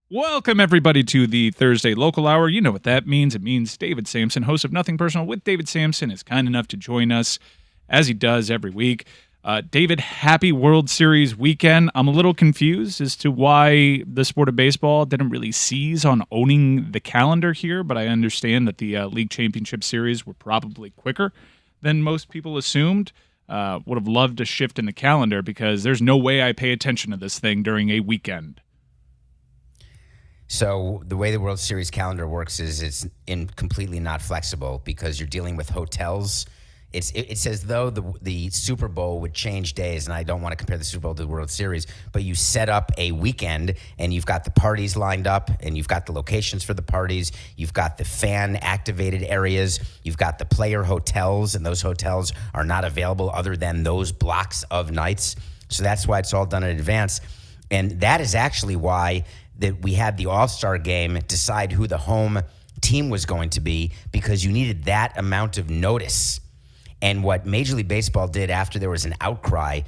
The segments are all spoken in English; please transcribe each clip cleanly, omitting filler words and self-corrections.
Welcome, everybody, to the Thursday Local Hour. You know what that means. It means David Samson, host of Nothing Personal with David Samson, is kind enough to join us, as he does every week. David, happy World Series weekend. I'm a little confused as to why the sport of baseball didn't really seize on owning the calendar here, but I understand that the League Championship Series were probably quicker than most people assumed. Would have loved a shift in the calendar because there's no way I pay attention to this thing during a weekend. So the way the World Series calendar works is it's completely not flexible because you're dealing with hotels. It's as though the Super Bowl would change days, and I don't want to compare the Super Bowl to the World Series, but you set up a weekend, and you've got the parties lined up, and you've got the locations for the parties, you've got the fan-activated areas, you've got the player hotels, and those hotels are not available other than those blocks of nights. So that's why it's all done in advance, and that is actually why that we had the All-Star game decide who the home team was going to be, because you needed that amount of notice. And what Major League Baseball did after there was an outcry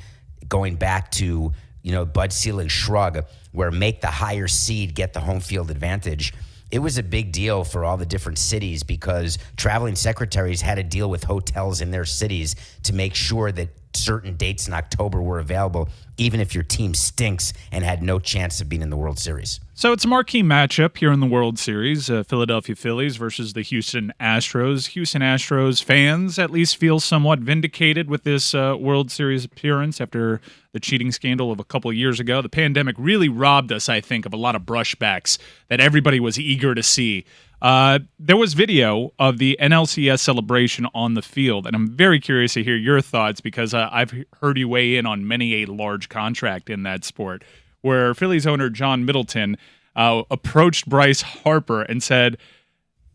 going back to, Bud Selig's shrug, where make the higher seed get the home field advantage, it was a big deal for all the different cities because traveling secretaries had to deal with hotels in their cities to make sure that certain dates in October were available, even if your team stinks and had no chance of being in the World Series. So it's a marquee matchup here in the World Series, Philadelphia Phillies versus the Houston Astros. Houston Astros fans at least feel somewhat vindicated with this World Series appearance after the cheating scandal of a couple of years ago. The pandemic really robbed us, I think, of a lot of brushbacks that everybody was eager to see. There was video of the NLCS celebration on the field, and I'm very curious to hear your thoughts because I've heard you weigh in on many a large contract in that sport, where Phillies owner John Middleton approached Bryce Harper and said,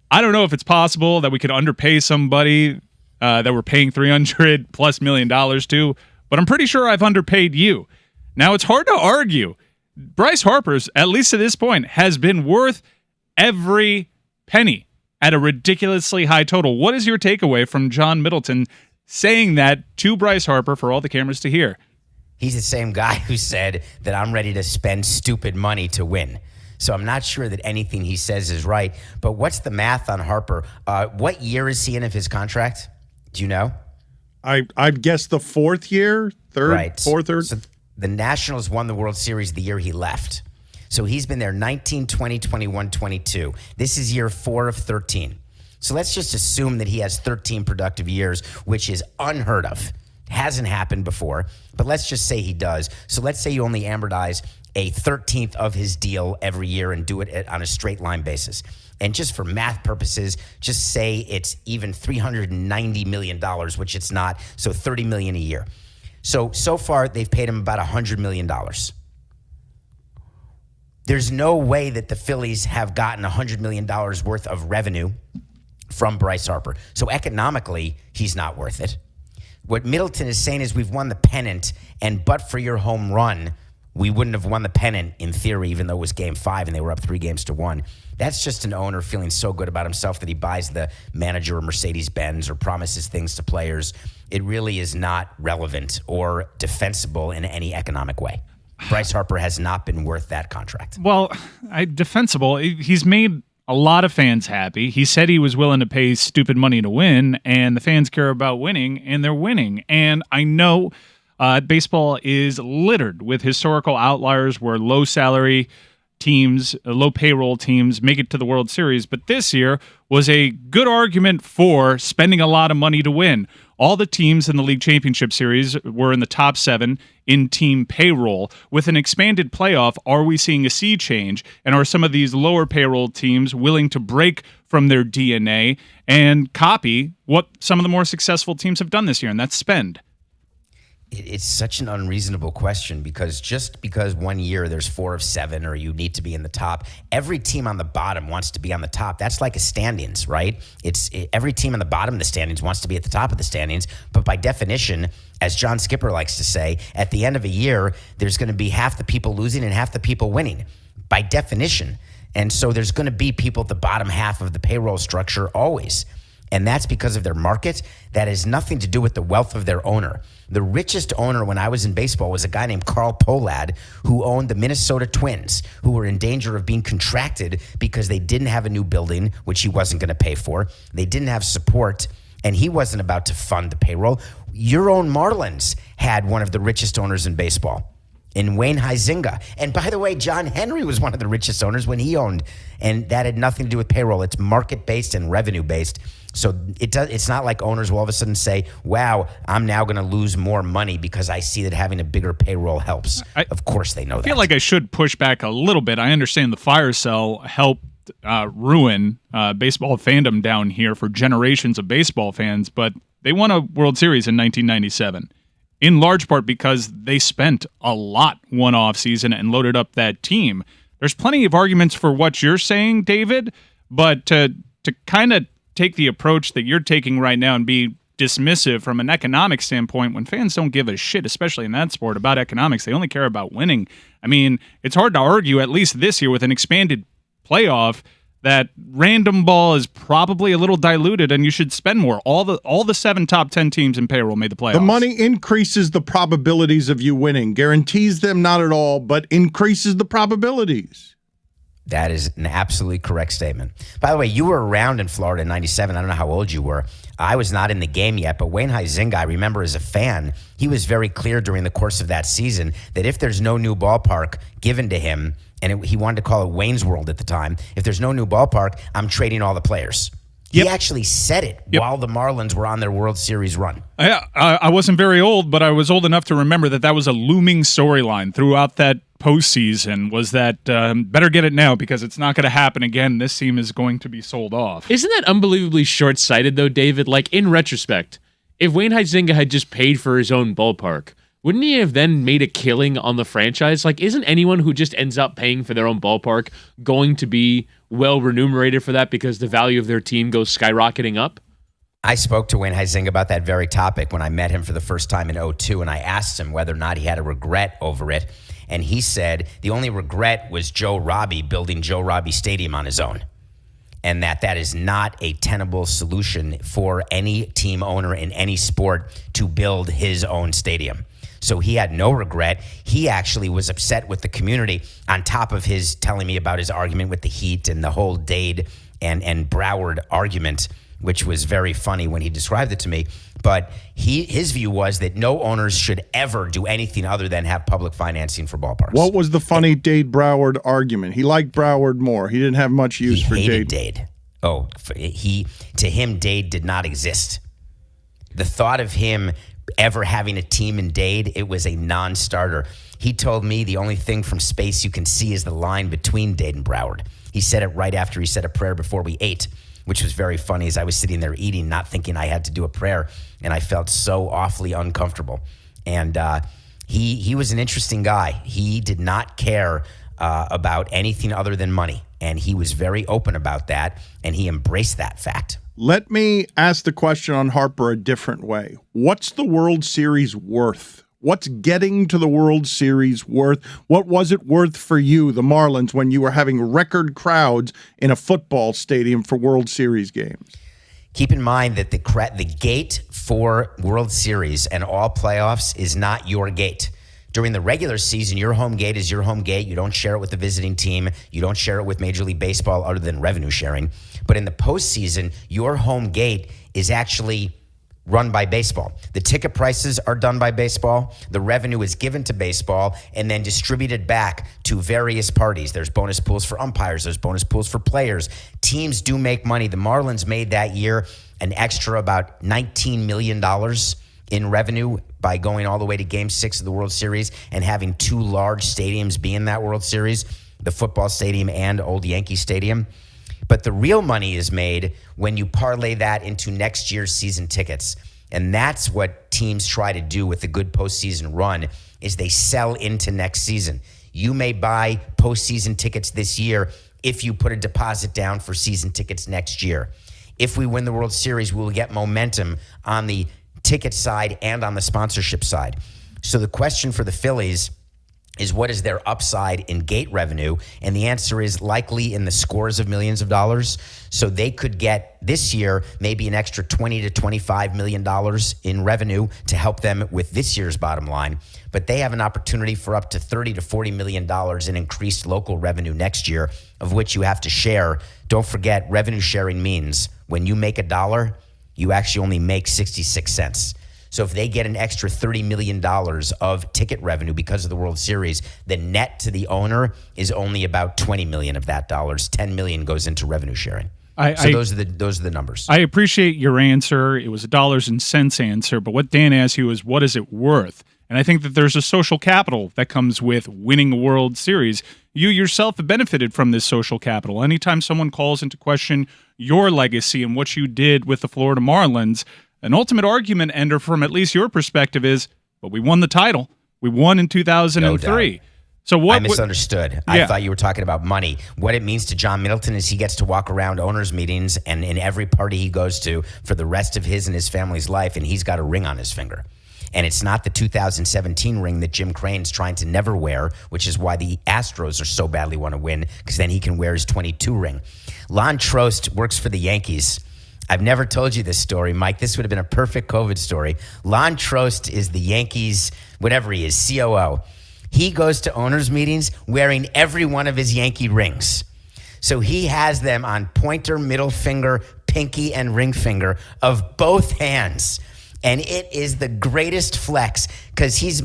I don't know if it's possible that we could underpay somebody that we're paying $300+ million to, but I'm pretty sure I've underpaid you. Now, it's hard to argue. Bryce Harper's, at least to this point, has been worth every penny at a ridiculously high total. What is your takeaway from John Middleton saying that to Bryce Harper for all the cameras to hear? He's the same guy who said that I'm ready to spend stupid money to win. So I'm not sure that anything he says is right. But what's the math on Harper? What year is he in of his contract? Do you know? I'd guess the fourth year, fourth. So the Nationals won the World Series the year he left. So he's been there 19, 20, 21, 22. This is year 4 of 13. So let's just assume that he has 13 productive years, which is unheard of. Hasn't happened before, but let's just say he does. So let's say you only amortize a 13th of his deal every year and do it on a straight line basis. And just for math purposes, just say it's even $390 million, which it's not, so $30 million a year. So far, they've paid him about $100 million. There's no way that the Phillies have gotten $100 million worth of revenue from Bryce Harper. So economically, he's not worth it. What Middleton is saying is we've won the pennant, and but for your home run, we wouldn't have won the pennant in theory, even though it was Game 5 and they were up 3-1. That's just an owner feeling so good about himself that he buys the manager a Mercedes-Benz or promises things to players. It really is not relevant or defensible in any economic way. Bryce Harper has not been worth that contract. Well, defensible. He's made a lot of fans happy. He said he was willing to pay stupid money to win, and the fans care about winning, and they're winning. And I know baseball is littered with historical outliers where low-salary teams, low-payroll teams make it to the World Series, but this year was a good argument for spending a lot of money to win. All the teams in the League Championship Series were in the top 7 in team payroll. With an expanded playoff, are we seeing a sea change? And are some of these lower payroll teams willing to break from their DNA and copy what some of the more successful teams have done this year, and that's spend? It's such an unreasonable question because just because one year there's 4 of 7 or you need to be in the top, every team on the bottom wants to be on the top. That's like a standings, right? Every team on the bottom of the standings wants to be at the top of the standings, but by definition, as John Skipper likes to say, at the end of a year, there's going to be half the people losing and half the people winning, by definition. And so there's going to be people at the bottom half of the payroll structure always. And that's because of their market. That has nothing to do with the wealth of their owner. The richest owner when I was in baseball was a guy named Carl Pohlad, who owned the Minnesota Twins, who were in danger of being contracted because they didn't have a new building, which he wasn't going to pay for. They didn't have support, and he wasn't about to fund the payroll. Your own Marlins had one of the richest owners in baseball, in Wayne Huizenga. And by the way, John Henry was one of the richest owners when he owned, and that had nothing to do with payroll. It's market-based and revenue-based. So it's not like owners will all of a sudden say, wow, I'm now going to lose more money because I see that having a bigger payroll helps. Of course they know that. I feel like I should push back a little bit. I understand the fire sale helped ruin baseball fandom down here for generations of baseball fans, but they won a World Series in 1997, in large part because they spent a lot one off season and loaded up that team. There's plenty of arguments for what you're saying, David, but to kind of take the approach that you're taking right now and be dismissive from an economic standpoint when fans don't give a shit, especially in that sport, about economics. They only care about winning. I mean, it's hard to argue, at least this year with an expanded playoff, that random ball is probably a little diluted and you should spend more. All the 7 top 10 teams in payroll made the playoffs. The money increases the probabilities of you winning. Guarantees them not at all, but increases the probabilities. That is an absolutely correct statement. By the way, you were around in Florida in 97. I don't know how old you were. I was not in the game yet, but Wayne Huizenga, I remember as a fan, he was very clear during the course of that season that if there's no new ballpark given to him, and he wanted to call it Wayne's World at the time, if there's no new ballpark, I'm trading all the players. He actually said it while the Marlins were on their World Series run. I wasn't very old, but I was old enough to remember that was a looming storyline throughout that postseason, was that better get it now because it's not going to happen again. This team is going to be sold off. Isn't that unbelievably short-sighted, though, David? Like, in retrospect, if Wayne Huizenga had just paid for his own ballpark, wouldn't he have then made a killing on the franchise? Like, isn't anyone who just ends up paying for their own ballpark going to be well remunerated for that because the value of their team goes skyrocketing up? I spoke to Wayne Huizenga about that very topic when I met him for the first time in 2002, and I asked him whether or not he had a regret over it. And he said the only regret was Joe Robbie building Joe Robbie Stadium on his own, and that is not a tenable solution for any team owner in any sport to build his own stadium. So he had no regret. He actually was upset with the community on top of his telling me about his argument with the Heat and the whole Dade and Broward argument, which was very funny when he described it to me. But his view was that no owners should ever do anything other than have public financing for ballparks. What was the funny Dade Broward argument? He liked Broward more. He didn't have much use for Dade. He hated Dade. Dade. Oh, to him, Dade did not exist. The thought of him ever having a team in Dade, it was a non-starter. He told me the only thing from space you can see is the line between Dade and Broward. He said it right after he said a prayer before we ate, which was very funny as I was sitting there eating, not thinking I had to do a prayer, and I felt so awfully uncomfortable. And he was an interesting guy. He did not care about anything other than money, and he was very open about that, and he embraced that fact. Let me ask the question on Harper a different way. What's the World Series worth? What's getting to the World Series worth? What was it worth for you, the Marlins, when you were having record crowds in a football stadium for World Series games? Keep in mind that the gate for World Series and all playoffs is not your gate. During the regular season, your home gate is your home gate. You don't share it with the visiting team. You don't share it with Major League Baseball other than revenue sharing. But in the postseason, your home gate is actually run by baseball. The ticket prices are done by baseball. The revenue is given to baseball and then distributed back to various parties. There's bonus pools for umpires. There's bonus pools for players. Teams do make money. The Marlins made that year an extra about $19 million in revenue by going all the way to Game 6 of the World Series and having two large stadiums be in that World Series, the football stadium and Old Yankee Stadium. But the real money is made when you parlay that into next year's season tickets. And that's what teams try to do with a good postseason run, is they sell into next season. You may buy postseason tickets this year if you put a deposit down for season tickets next year. If we win the World Series, we will get momentum on the ticket side and on the sponsorship side. So the question for the Phillies is what is their upside in gate revenue? And the answer is likely in the scores of millions of dollars. So they could get this year maybe an extra $20 to $25 million in revenue to help them with this year's bottom line. But they have an opportunity for up to $30 to $40 million in increased local revenue next year, of which you have to share. Don't forget, revenue sharing means when you make $1, you actually only make 66 cents. So if they get an extra $30 million of ticket revenue because of the World Series, the net to the owner is only about $20 million of that dollars. $10 million goes into revenue sharing. Those are the numbers. I appreciate your answer. It was a dollars and cents answer, but what Dan asked you is, what is it worth? And I think that there's a social capital that comes with winning a World Series. You yourself have benefited from this social capital. Anytime someone calls into question your legacy and what you did with the Florida Marlins, an ultimate argument ender from at least your perspective is, but we won the title. We won in 2003. No, so what? I misunderstood. I thought you were talking about money. What it means to John Middleton is he gets to walk around owners' meetings and in every party he goes to for the rest of his and his family's life, and he's got a ring on his finger. And it's not the 2017 ring that Jim Crane's trying to never wear, which is why the Astros are so badly want to win, because then he can wear his 22 ring. Lon Trost works for the Yankees. I've never told you this story, Mike. This would have been a perfect COVID story. Lon Trost is the Yankees, whatever he is, COO. He goes to owners' meetings wearing every one of his Yankee rings. So he has them on pointer, middle finger, pinky, and ring finger of both hands. And it is the greatest flex because he's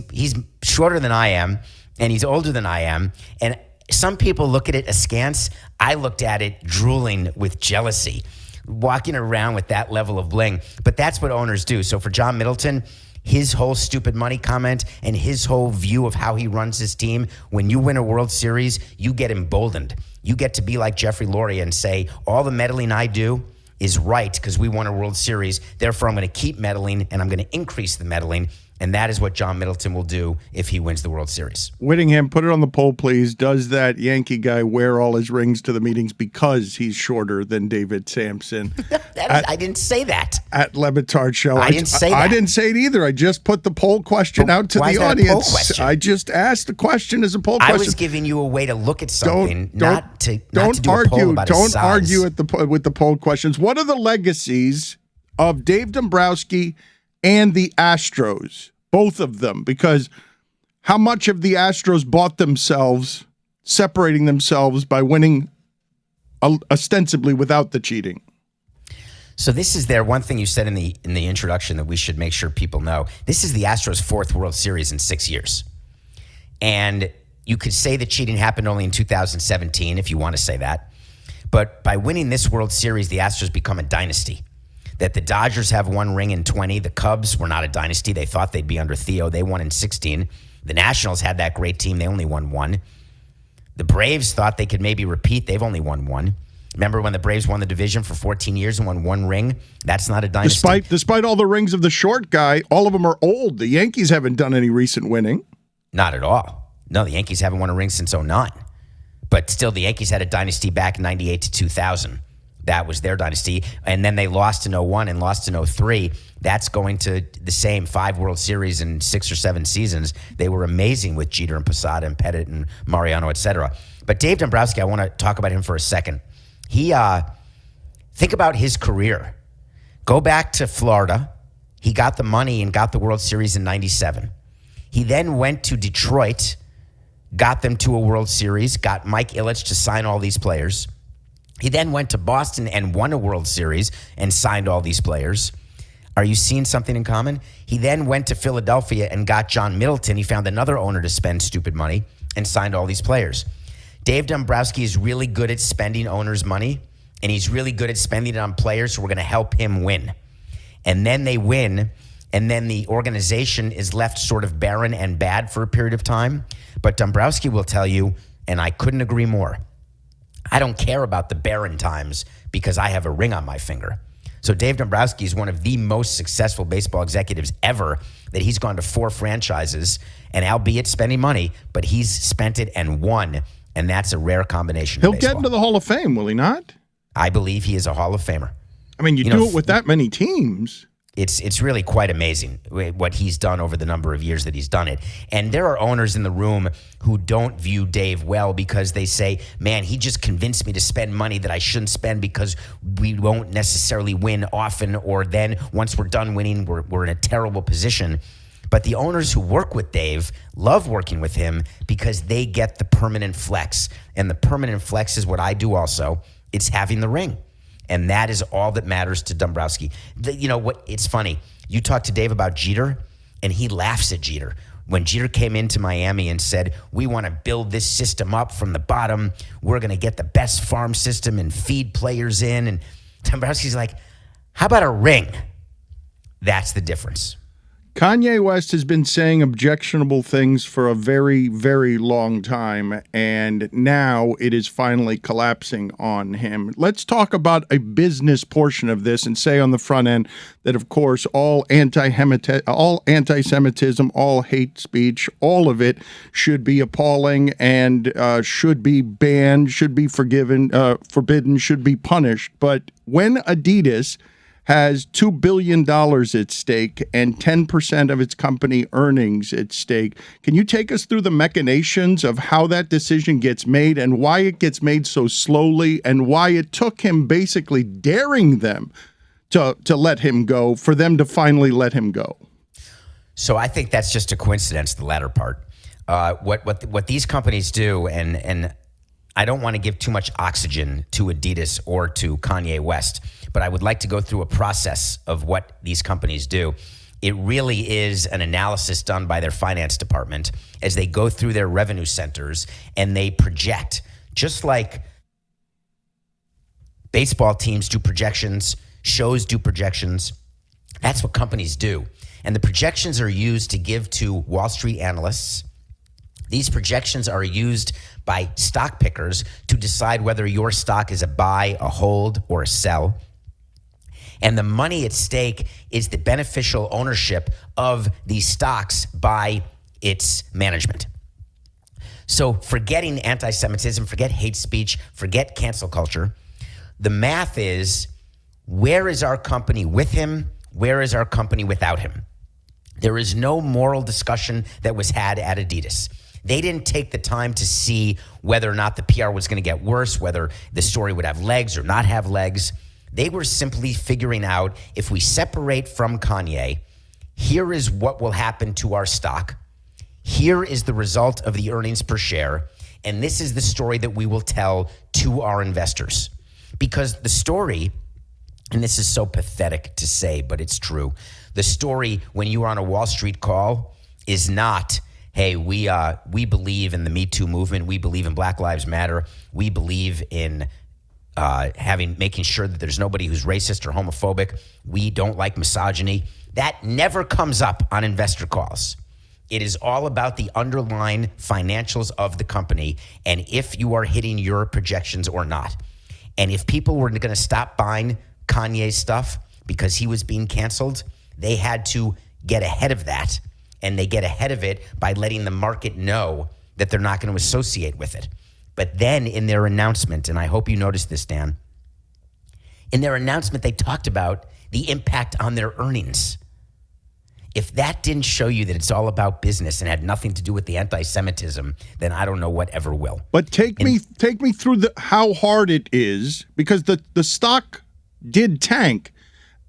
shorter than I am and he's older than I am. And some people look at it askance. I looked at it drooling with jealousy, walking around with that level of bling. But that's what owners do. So for John Middleton, his whole stupid money comment and his whole view of how he runs his team, when you win a World Series, you get emboldened. You get to be like Jeffrey Loria and say, all the meddling I do is right because we won a World Series. Therefore, I'm going to keep meddling and I'm going to increase the meddling. And that is what John Middleton will do if he wins the World Series. Whittingham, put it on the poll, please. Does that Yankee guy wear all his rings to the meetings because he's shorter than David Samson? I didn't say that. At LeBatard Show. I didn't say that. I didn't say it either. I just put the poll question out to why the is that a audience. poll question? I just asked the question as a poll question. I was giving you a way to look at something, not to do a poll argue. about his Don't size. argue with the poll questions. What are the legacies of Dave Dombrowski and the Astros? Both of them, because how much have the Astros bought themselves, separating themselves by winning ostensibly without the cheating? So this is their one thing you said in the introduction that we should make sure people know. This is the Astros' fourth World Series in 6 years. And you could say the cheating happened only in 2017 if you want to say that. But by winning this World Series, the Astros become a dynasty. That the Dodgers have one ring in 20. The Cubs were not a dynasty. They thought they'd be under Theo. They won in 16. The Nationals had that great team. They only won one. The Braves thought they could maybe repeat. They've only won one. Remember when the Braves won the division for 14 years and won one ring? That's not a dynasty. Despite all the rings of the short guy, all of them are old. The Yankees haven't done any recent winning. Not at all. No, the Yankees haven't won a ring since 09. But still, the Yankees had a dynasty back in 98 to 2000. That was their dynasty. And then they lost in 01 and lost in 03. That's going to the same 5 World Series in 6 or 7 seasons. They were amazing with Jeter and Posada and Pettit and Mariano, etc. But Dave Dombrowski, I want to talk about him for a second. Think about his career. Go back to Florida. He got the money and got the World Series in 97. He then went to Detroit, got them to a World Series, got Mike Ilitch to sign all these players. He then went to Boston and won a World Series and signed all these players. Are you seeing something in common? He then went to Philadelphia and got John Middleton. He found another owner to spend stupid money and signed all these players. Dave Dombrowski is really good at spending owners' money, and he's really good at spending it on players who are going to help him win. And then they win, and then the organization is left sort of barren and bad for a period of time. But Dombrowski will tell you, and I couldn't agree more, I don't care about the barren times because I have a ring on my finger. So Dave Dombrowski is one of the most successful baseball executives ever, that he's gone to 4 franchises, and albeit spending money, but he's spent it and won, and that's a rare combination. He'll get into the Hall of Fame, will he not? I believe he is a Hall of Famer. I mean, you do it with that many teams. It's really quite amazing what he's done over the number of years that he's done it. And there are owners in the room who don't view Dave well because they say, man, he just convinced me to spend money that I shouldn't spend because we won't necessarily win often, or then once we're done winning, we're in a terrible position. But the owners who work with Dave love working with him because they get the permanent flex. And the permanent flex is what I do also. It's having the ring. And that is all that matters to Dombrowski. You know what? It's funny. You talk to Dave about Jeter, and he laughs at Jeter. When Jeter came into Miami and said, we want to build this system up from the bottom, we're going to get the best farm system and feed players in. And Dombrowski's like, how about a ring? That's the difference. Kanye West has been saying objectionable things for a very, very long time, and now it is finally collapsing on him. Let's talk about a business portion of this and say on the front end that, of course, all anti-Semitism, all hate speech, all of it should be appalling and should be banned, should be forbidden, should be punished. But when Adidas has $2 billion at stake and 10% of its company earnings at stake. Can you take us through the machinations of how that decision gets made and why it gets made so slowly and why it took him basically daring them to let him go for them to finally let him go? So I think that's just a coincidence, the latter part. What these companies do, and I don't want to give too much oxygen to Adidas or to Kanye West, but I would like to go through a process of what these companies do. It really is an analysis done by their finance department as they go through their revenue centers and they project, just like baseball teams do projections, shows do projections. That's what companies do. And the projections are used to give to Wall Street analysts. These projections are used by stock pickers to decide whether your stock is a buy, a hold, or a sell. And the money at stake is the beneficial ownership of these stocks by its management. So forgetting anti-Semitism, forget hate speech, forget cancel culture. The math is, where is our company with him? Where is our company without him? There is no moral discussion that was had at Adidas. They didn't take the time to see whether or not the PR was going to get worse, whether the story would have legs or not have legs. They were simply figuring out, if we separate from Kanye, here is what will happen to our stock. Here is the result of the earnings per share. And this is the story that we will tell to our investors. Because the story, and this is so pathetic to say, but it's true. The story when you are on a Wall Street call is not, hey, we believe in the Me Too movement. We believe in Black Lives Matter. We believe in making sure that there's nobody who's racist or homophobic. We don't like misogyny. That never comes up on investor calls. It is all about the underlying financials of the company and if you are hitting your projections or not. And if people were going to stop buying Kanye's stuff because he was being canceled, they had to get ahead of that. And they get ahead of it by letting the market know that they're not going to associate with it. But then in their announcement, and I hope you noticed this, Dan, in their announcement, they talked about the impact on their earnings. If that didn't show you that it's all about business and had nothing to do with the anti-Semitism, then I don't know what ever will. But take me through how hard it is, because the stock did tank.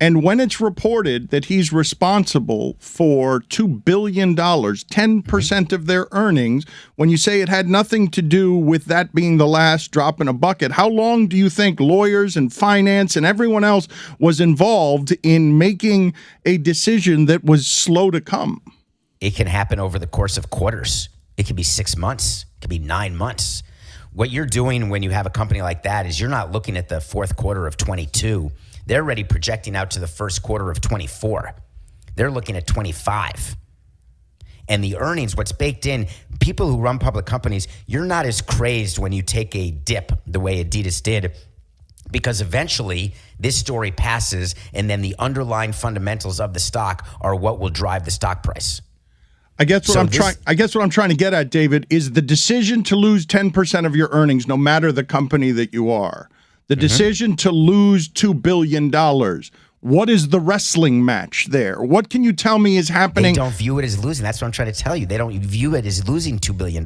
And when it's reported that he's responsible for $2 billion, 10% of their earnings, when you say it had nothing to do with that being the last drop in a bucket, how long do you think lawyers and finance and everyone else was involved in making a decision that was slow to come? It can happen over the course of quarters. It could be 6 months. It could be 9 months. What you're doing when you have a company like that is you're not looking at the fourth quarter of 22. They're already projecting out to the first quarter of 24. They're looking at 25. And the earnings, what's baked in, people who run public companies, you're not as crazed when you take a dip the way Adidas did, because eventually this story passes and then the underlying fundamentals of the stock are what will drive the stock price. I guess what I'm trying to get at, David, is the decision to lose 10% of your earnings, no matter the company that you are. The decision to lose $2 billion. What is the wrestling match there? What can you tell me is happening? They don't view it as losing. That's what I'm trying to tell you. They don't view it as losing $2 billion.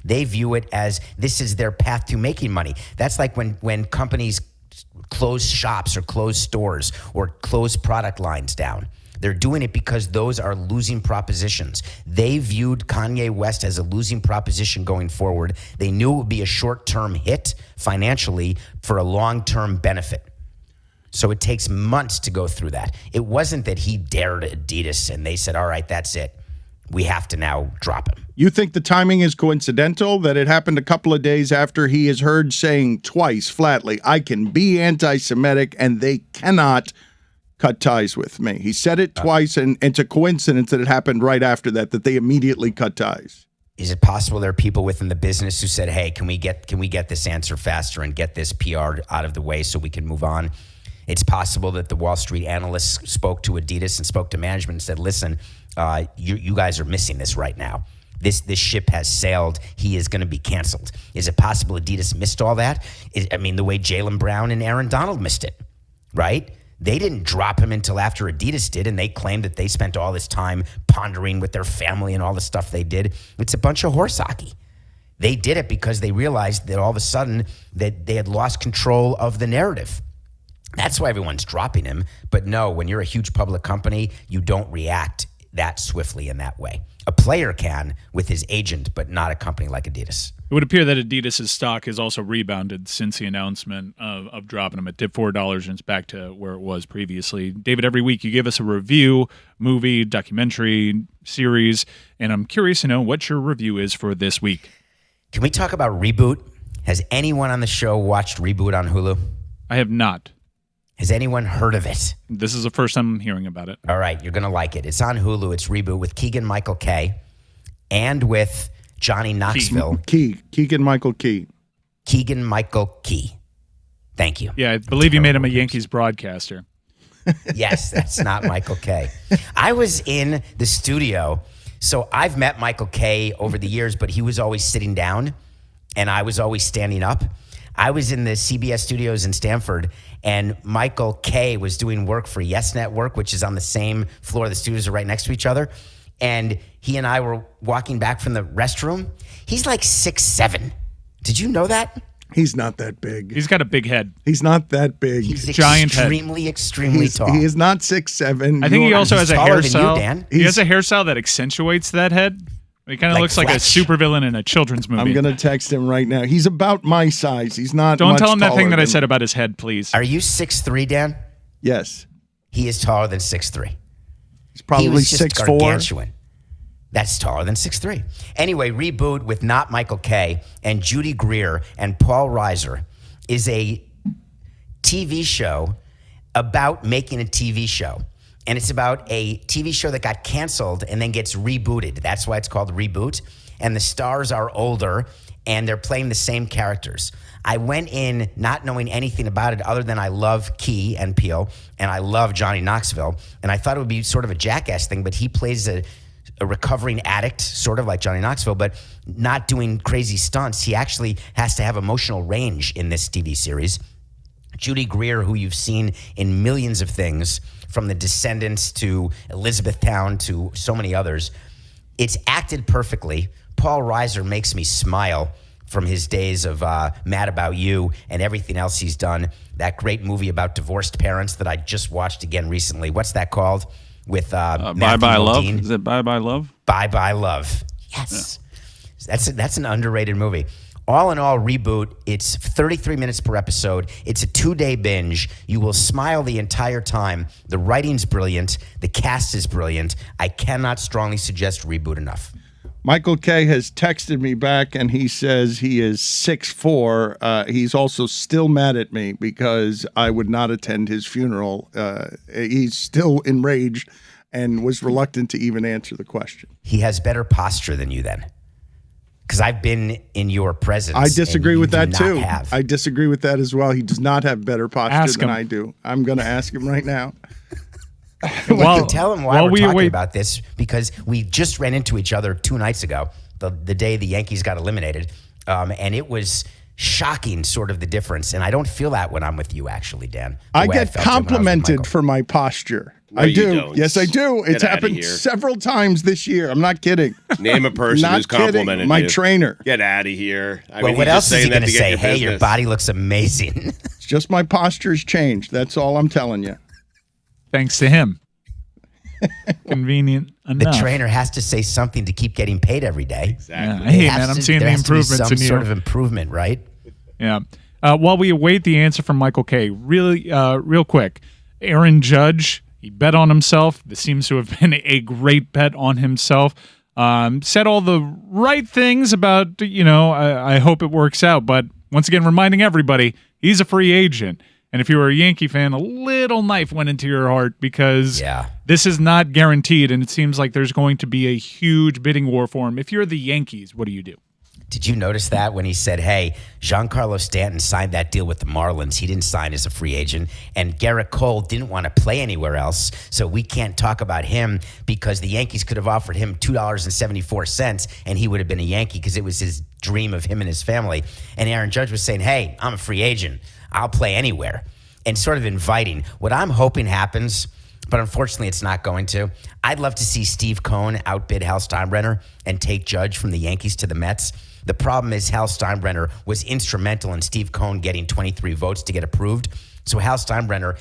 They view it as this is their path to making money. That's like when companies close shops or close stores or close product lines down. They're doing it because those are losing propositions. They viewed Kanye West as a losing proposition going forward. They knew it would be a short-term hit financially for a long-term benefit. So it takes months to go through that. It wasn't that he dared Adidas and they said, all right, that's it. We have to now drop him. You think the timing is coincidental, that it happened a couple of days after he is heard saying twice flatly, I can be anti-Semitic and they cannot cut ties with me. He said it twice, and it's a coincidence that it happened right after that they immediately cut ties. Is it possible there are people within the business who said, hey, can we get this answer faster and get this PR out of the way so we can move on? It's possible that the Wall Street analysts spoke to Adidas and spoke to management and said, listen, you guys are missing this right now. This ship has sailed. He is going to be canceled. Is it possible Adidas missed all that? The way Jaylen Brown and Aaron Donald missed it, right? They didn't drop him until after Adidas did, and they claimed that they spent all this time pondering with their family and all the stuff they did. It's a bunch of horse hockey. They did it because they realized that all of a sudden that they had lost control of the narrative. That's why everyone's dropping him. But no, when you're a huge public company, you don't react that swiftly in that way. A player can with his agent, but not a company like Adidas. It would appear that Adidas' stock has also rebounded since the announcement of dropping them. It dipped $4 and it's back to where it was previously. David, every week you give us a review, movie, documentary, series, and I'm curious to know what your review is for this week. Can we talk about Reboot? Has anyone on the show watched Reboot on Hulu? I have not. Has anyone heard of it? This is the first time I'm hearing about it. All right, you're going to like it. It's on Hulu. It's Reboot with Keegan-Michael Key and with Johnny Knoxville. Keegan-Michael Key. Keegan-Michael Key. Thank you. Yeah, I believe you made him a Yankees broadcaster. Yes, that's not Michael Kay. I was in the studio. So I've met Michael Kay over the years, but he was always sitting down and I was always standing up. I was in the CBS studios in Stamford, and Michael Kay was doing work for Yes Network, which is on the same floor. The studios are right next to each other. And he and I were walking back from the restroom. He's like 6'7". Did you know that? He's not that big. He's got a big head. He's not that big. He's giant extremely tall. He is not 6'7". I think he also has a taller than you, hairstyle. Dan. He has a hairstyle that accentuates that head. He kind of Like looks like a Fletch. supervillain in a children's movie. I'm going to text him right now. He's about my size. He's not Don't much tell him that thing taller that I than said me. about his head, please. Are you 6'3", Dan? Yes. He is taller than 6'3". He's probably He was just 6'4". gargantuan. That's taller than 6'3". Anyway, Reboot with not Michael Kay and Judy Greer and Paul Reiser is a TV show about making a TV show. And it's about a TV show that got canceled and then gets rebooted. That's why it's called Reboot. And the stars are older and they're playing the same characters. I went in not knowing anything about it other than I love Key and Peele and I love Johnny Knoxville. And I thought it would be sort of a Jackass thing, but he plays a recovering addict, sort of like Johnny Knoxville, but not doing crazy stunts. He actually has to have emotional range in this TV series. Judy Greer, who you've seen in millions of things, from The Descendants to Elizabethtown to so many others. It's acted perfectly. Paul Reiser makes me smile from his days of Mad About You and everything else he's done. That great movie about divorced parents that I just watched again recently. What's that called? With Bye Matthew Bye Love. Modine. Is it Bye Bye Love? Bye Bye Love. Yes. Yeah. That's an underrated movie. All in all, Reboot, it's 33 minutes per episode. It's a 2-day binge. You will smile the entire time. The writing's brilliant. The cast is brilliant. I cannot strongly suggest Reboot enough. Michael Kay has texted me back, and he says he is 6'4". He's also still mad at me because I would not attend his funeral. He's still enraged and was reluctant to even answer the question. He has better posture than you then. Because I've been in your presence. I disagree with that too. Have. I disagree with that as well. He does not have better posture Ask than him. I do. I'm going to ask him right now. Well, tell him why while we're we talking wait- about this, because we just ran into each other 2 nights ago, the day the Yankees got eliminated, and it was shocking, sort of the difference. And I don't feel that when I'm with you, actually, Dan. I get complimented for my posture. No, I you do. don't. Yes, I do. It's Get outta happened here. several times this year. I'm not kidding. Name a person Not who's complimented kidding. My you. trainer. Get out of here. I Well, mean, what he's else just is he saying that going to to get say? your Hey, your business. body looks amazing. It's just my posture's changed. That's all I'm telling you. Thanks to him. Convenient The enough. trainer has to say something to keep getting paid every day. Exactly. Yeah. Hey, It has man, I'm to- seeing there the has to be improvements some in you. sort of improvement, right? Yeah. While we await the answer from Michael K, really, real quick, Aaron Judge, he bet on himself. This seems to have been a great bet on himself. Said all the right things about, I hope it works out. But once again, reminding everybody, he's a free agent. And if you were a Yankee fan, a little knife went into your heart because this is not guaranteed. And it seems like there's going to be a huge bidding war for him. If you're the Yankees, what do you do? Did you notice that when he said, hey, Giancarlo Stanton signed that deal with the Marlins? He didn't sign as a free agent. And Garrett Cole didn't want to play anywhere else. So we can't talk about him because the Yankees could have offered him $2.74 and he would have been a Yankee because it was his dream of him and his family. And Aaron Judge was saying, hey, I'm a free agent. I'll play anywhere. And sort of inviting. What I'm hoping happens, but unfortunately it's not going to, I'd love to see Steve Cohen outbid Hal Steinbrenner and take Judge from the Yankees to the Mets. The problem is Hal Steinbrenner was instrumental in Steve Cohen getting 23 votes to get approved. So Hal Steinbrenner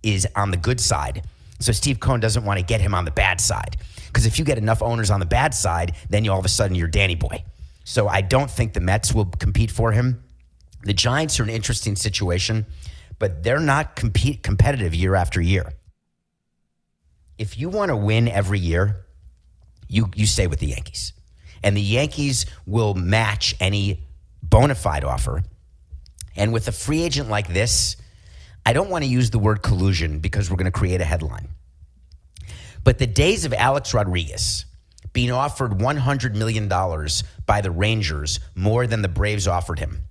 is on the good side. So Steve Cohen doesn't want to get him on the bad side. Because if you get enough owners on the bad side, then all of a sudden you're Danny Boy. So I don't think the Mets will compete for him. The Giants are an interesting situation, but they're not competitive year after year. If you want to win every year, you stay with the Yankees. And the Yankees will match any bona fide offer. And with a free agent like this, I don't want to use the word collusion because we're going to create a headline. But the days of Alex Rodriguez being offered $100 million by the Rangers more than the Braves offered him,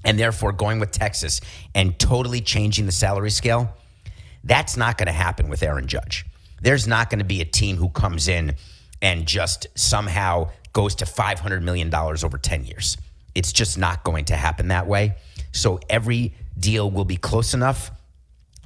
and therefore going with Texas and totally changing the salary scale, that's not going to happen with Aaron Judge. There's not going to be a team who comes in and just somehow goes to $500 million over 10 years. It's just not going to happen that way. So every deal will be close enough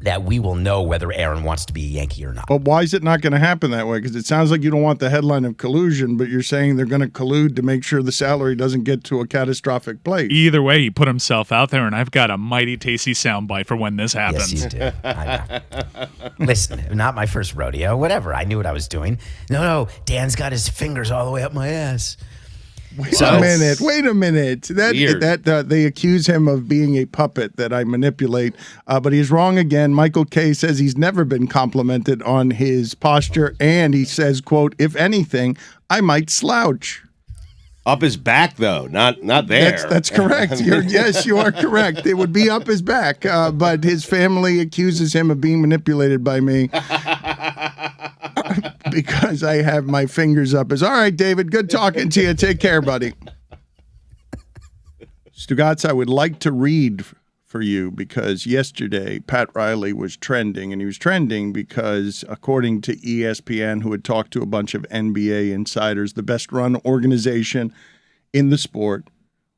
that we will know whether Aaron wants to be a Yankee or not. But why is it not going to happen that way? Because it sounds like you don't want the headline of collusion, but you're saying they're going to collude to make sure the salary doesn't get to a catastrophic place. Either way, he put himself out there, and I've got a mighty tasty soundbite for when this happens. Yes, you do. I know. Listen, not my first rodeo. Whatever. I knew what I was doing. No, Dan's got his fingers all the way up my ass. Wait a minute. That they accuse him of being a puppet that I manipulate, but he's wrong again. Michael K says he's never been complimented on his posture, and he says, quote, if anything, I might slouch. Up his back, though, not there. That's correct. Yes, you are correct. It would be up his back, but his family accuses him of being manipulated by me. Because I have my fingers up. All right, David, good talking to you. Take care, buddy. Stugotz, I would like to read for you because yesterday Pat Riley was trending, and he was trending because, according to ESPN, who had talked to a bunch of NBA insiders, the best-run organization in the sport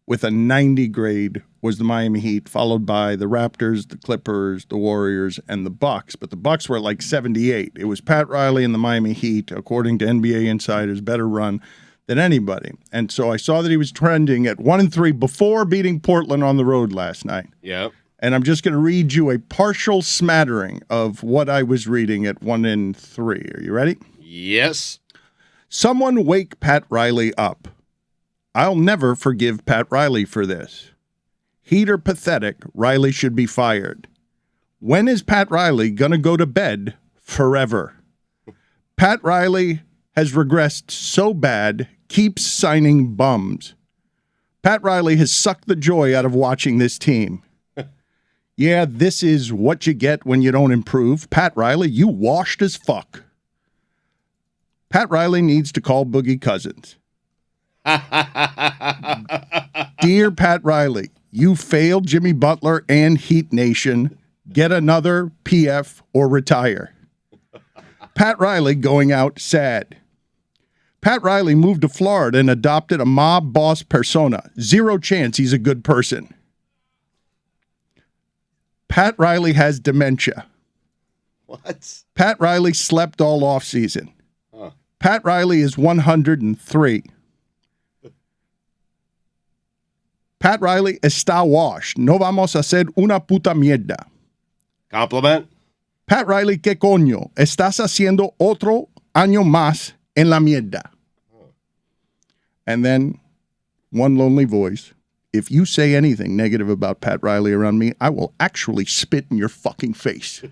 with a 90 grade was the Miami Heat, followed by the Raptors, the Clippers, the Warriors, and the Bucks. But the Bucks were like 78. It was Pat Riley and the Miami Heat, according to NBA insiders, better run than anybody. And so I saw that he was trending at 1-3 before beating Portland on the road last night. Yep. And I'm just going to read you a partial smattering of what I was reading at 1-3. Are you ready? Yes. Someone wake Pat Riley up. I'll never forgive Pat Riley for this. Heat are pathetic. Riley should be fired. When is Pat Riley going to go to bed forever? Pat Riley has regressed so bad, keeps signing bums. Pat Riley has sucked the joy out of watching this team. Yeah, this is what you get when you don't improve. Pat Riley, you washed as fuck. Pat Riley needs to call Boogie Cousins. Dear Pat Riley, you failed Jimmy Butler and Heat Nation. Get another PF or retire. Pat Riley going out sad. Pat Riley moved to Florida and adopted a mob boss persona. Zero chance he's a good person. Pat Riley has dementia. What? Pat Riley slept all offseason. Huh. Pat Riley is 103. Pat Riley está washed. No vamos a hacer una puta mierda. Compliment? Pat Riley, ¿qué coño? Estás haciendo otro año más en la mierda. And then one lonely voice. If you say anything negative about Pat Riley around me, I will actually spit in your fucking face.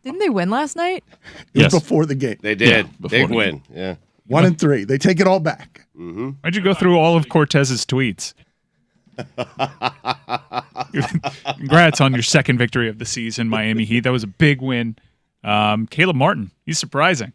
Didn't they win last night? It was before the game. They did. before Big the win. Yeah. 1-3. They take it all back. Why'd you go through all of Cortez's tweets? Congrats on your second victory of the season, Miami Heat. That was a big win. Caleb Martin, he's surprising.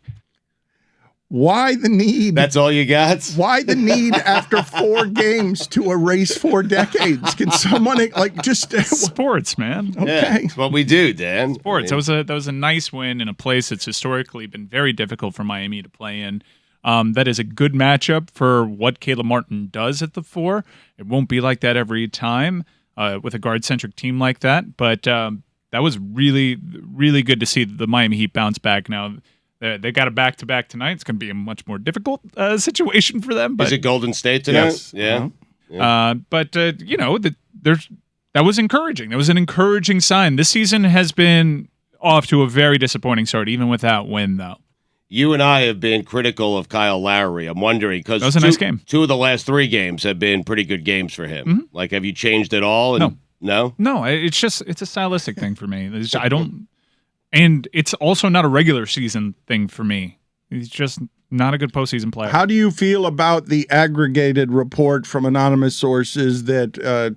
Why the need? That's all you got? Why the need after 4 games to erase 4 decades? Can someone just Sports, man. Yeah, okay? it's what we do, Dan. Sports. That was a nice win in a place that's historically been very difficult for Miami to play in. That is a good matchup for what Caleb Martin does at the 4. It won't be like that every time with a guard-centric team like that, but that was really, really good to see the Miami Heat bounce back. Now, they got a back-to-back tonight. It's going to be a much more difficult situation for them. But, Is it Golden State tonight? Yes. Yeah. That was encouraging. That was an encouraging sign. This season has been off to a very disappointing start, even with that win, though. You and I have been critical of Kyle Lowry. I'm wondering, because That was a nice game. 2 of the last 3 games have been pretty good games for him. Mm-hmm. Like, have you changed at all? No? No, it's a stylistic thing for me. I don't, and it's also not a regular season thing for me. He's just not a good postseason player. How do you feel about the aggregated report from anonymous sources that,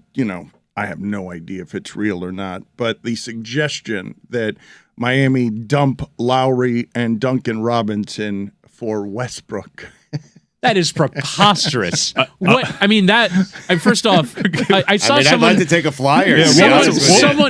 I have no idea if it's real or not, but the suggestion that Miami dump Lowry and Duncan Robinson for Westbrook? That is preposterous. What? I mean, first off, I saw someone. I'd like to take a flyer. to be honest with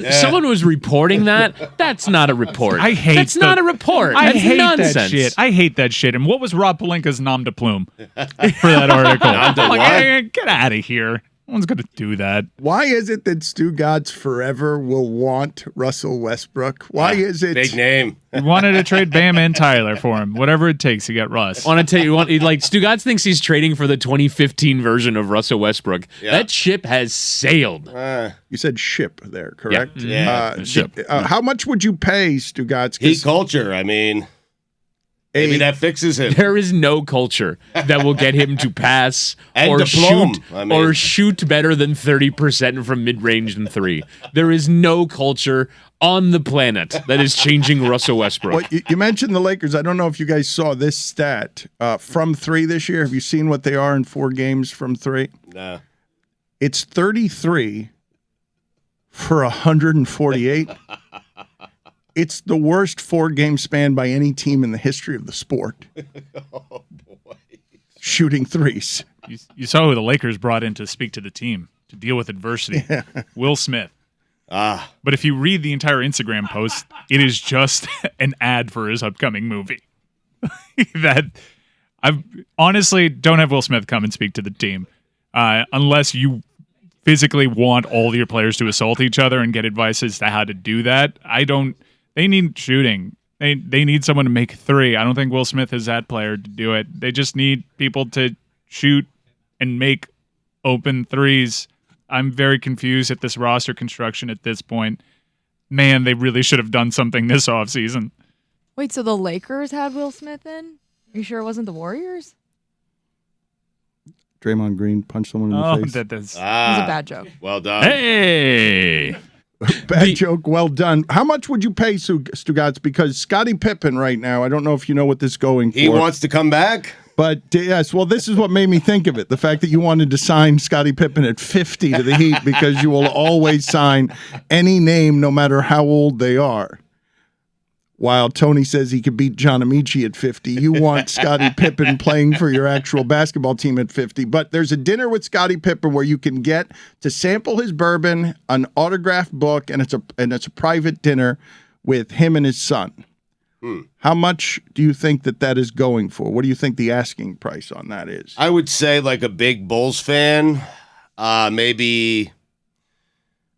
you. Someone was reporting that. That's not a report. I hate That's not a report. I That's hate nonsense. that shit. I hate that shit. And what was Rob Pelinka's nom de plume for that article? I'm like, what? hey, get out of here. No one's going to do that. Why is it that Stugotz forever will want Russell Westbrook? Why is it? Big name. He wanted to trade Bam and Tyler for him. Whatever it takes to get Russ. I want to tell you, Stugotz thinks he's trading for the 2015 version of Russell Westbrook. Yeah. That ship has sailed. You said ship there, correct? Yeah. Ship. How much would you pay Stugotz? Heat culture. I mean, maybe that fixes him. There is no culture that will get him to pass And or diplome. shoot better than 30% from mid-range and 3. There is no culture on the planet that is changing Russell Westbrook. Well, you mentioned the Lakers. I don't know if you guys saw this stat from 3 this year. Have you seen what they are in 4 games from 3? No. It's 33 for 148. It's the worst 4-game span by any team in the history of the sport. Oh, boy. Shooting threes. You saw who the Lakers brought in to speak to the team, to deal with adversity. Yeah. Will Smith. But if you read the entire Instagram post, it is just an ad for his upcoming movie. That I honestly don't have Will Smith come and speak to the team unless you physically want all of your players to assault each other and get advice as to how to do that. They need shooting. They need someone to make 3. I don't think Will Smith is that player to do it. They just need people to shoot and make open threes. I'm very confused at this roster construction at this point. Man, they really should have done something this offseason. Wait, so the Lakers had Will Smith in? Are you sure it wasn't the Warriors? Draymond Green punched someone in the face. It was a bad joke. Well done. Hey! Bad joke, well done. How much would you pay Stugotz? Because Scottie Pippen right now, I don't know if you know what this is going for. He wants to come back? But yes, well, this is what made me think of it. The fact that you wanted to sign Scottie Pippen at 50 to the Heat because you will always sign any name no matter how old they are. While Tony says he could beat John Amici at 50, you want Scottie Pippen playing for your actual basketball team at 50. But there's a dinner with Scottie Pippen where you can get to sample his bourbon, an autographed book, and it's a private dinner with him and his son. How much do you think that is going for? What do you think the asking price on that is? I would say like a big Bulls fan, maybe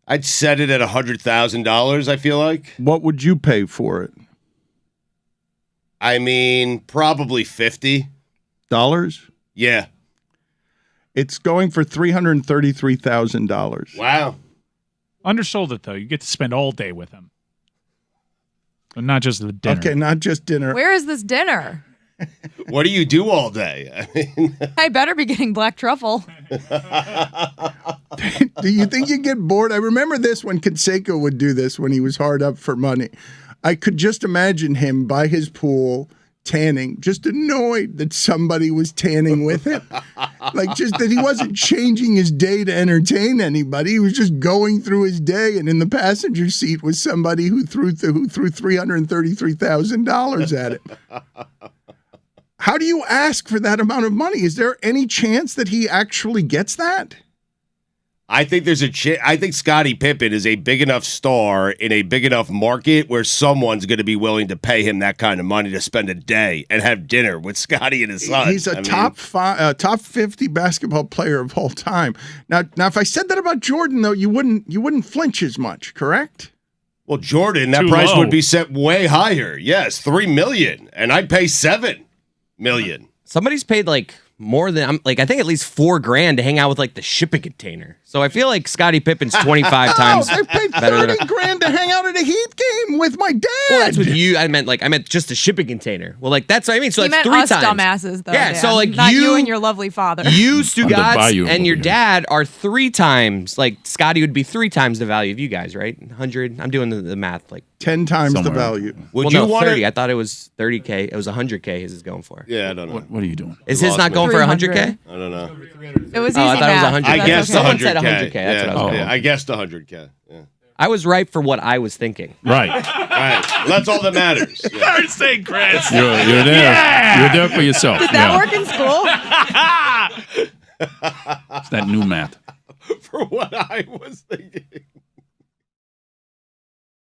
I'd set it at $100,000, I feel like. What would you pay for it? I mean, probably $50. Yeah. It's going for $333,000. Wow. Undersold it, though. You get to spend all day with him. But not just the dinner. Okay, not just dinner. Where is this dinner? What do you do all day? I mean, I better be getting black truffle. Do you think you get bored? I remember this when Canseco would do this when he was hard up for money. I could just imagine him by his pool tanning, just annoyed that somebody was tanning with him. Like, just that he wasn't changing his day to entertain anybody. He was just going through his day, and in the passenger seat was somebody who threw $333,000 at it. How do you ask for that amount of money? Is there any chance that he actually gets that? I think there's I think Scottie Pippen is a big enough star in a big enough market where someone's going to be willing to pay him that kind of money to spend a day and have dinner with Scottie and his son. He's a top 50 basketball player of all time. Now, if I said that about Jordan, though, you wouldn't flinch as much, correct? Well, Jordan, that Too price low. would be set way higher. Yes, $3 million, and I'd pay $7 million. Somebody's paid like more than I think at least $4,000 to hang out with like the shipping container. So I feel like Scottie Pippen's 25 times I paid better than $30,000 to hang out at a Heat game with my dad. Well, that's with you. I meant just a shipping container. Well, like that's what I mean. So He that's meant three us times. dumbasses, though. Yeah, Dan. so like not you and your lovely father. You, the Stugotz, bayou and your over here. dad are 3 times. Like Scottie would be 3 times the value of you guys, right? 100. I'm doing the math. Like 10 times Somewhere. the value. Would well, you no, want 30. to? I thought it was 30K. It was 100K. His is going for. Yeah, I don't know. What are you doing? Is his lost not me. going for 300. 100K? I don't know. It was Oh, easy I thought it was math. 100. I That's guessed okay. Someone 100K. said 100K. That's what I was going Yeah, for. I guessed 100K. Yeah. I was right for what I was thinking. Right. All right, well, that's all that matters. Yeah. Thursday, Chris. You're there. Yeah! You're there for yourself. Did that work in school? It's that new math. For what I was thinking.